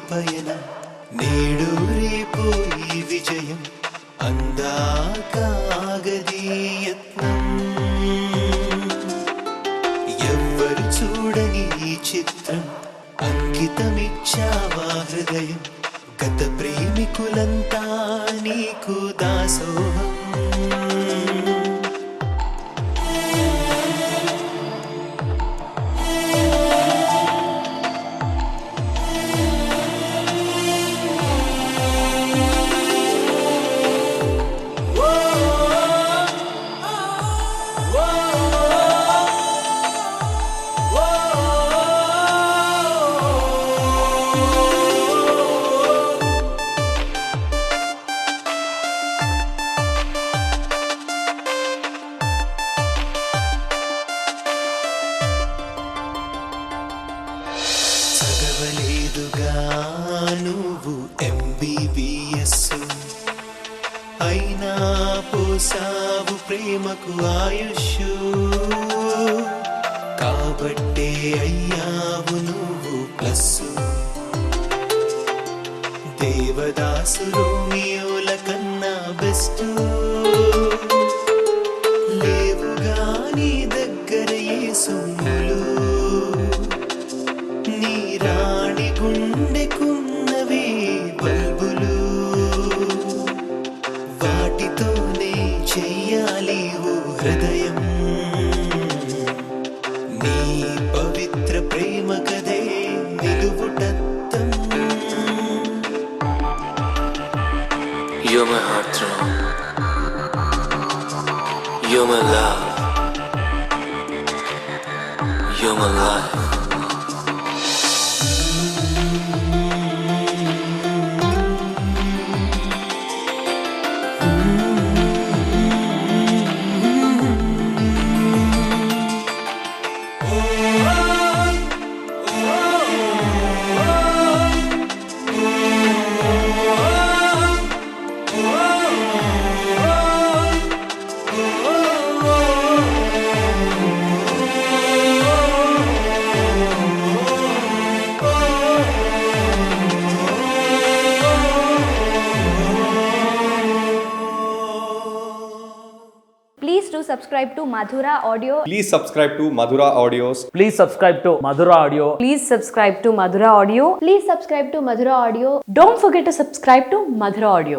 పయనం నేడు రేపు ఈ విజయం అందాకాగది యత్నం ఎవ్వరు చూడని ఈ చిత్రం అంకితమిచ్చావా హృదయం గత ప్రేమికులంతా నీకు దాసోహం చదవలేదుగా నువ్వు MBBS అయినా పోసావు ప్రేమకు ఆయుష్ కాబట్టే అయ్యావు నువ్వు ప్లస్ దేవదాసు రోమియోల కన్నా బెస్ట్ లేవుగా నీ దగ్గర ఏ సొమ్ములు నీ రాణి గుండెకున్నవే బల్బులు వాటితోనే చెయ్యాలి ఓ హృదయం నీ పవిత్ర ప్రేమ కదే నిలువుటత్తం You're my heartthrob, you're my love, you're my life. Please do subscribe to Madhura Audio. Please subscribe to Madhura Audios. Please subscribe to Madhura Audio. Please subscribe to Madhura Audio. Please subscribe to Madhura Audio. Don't forget to subscribe to Madhura Audio.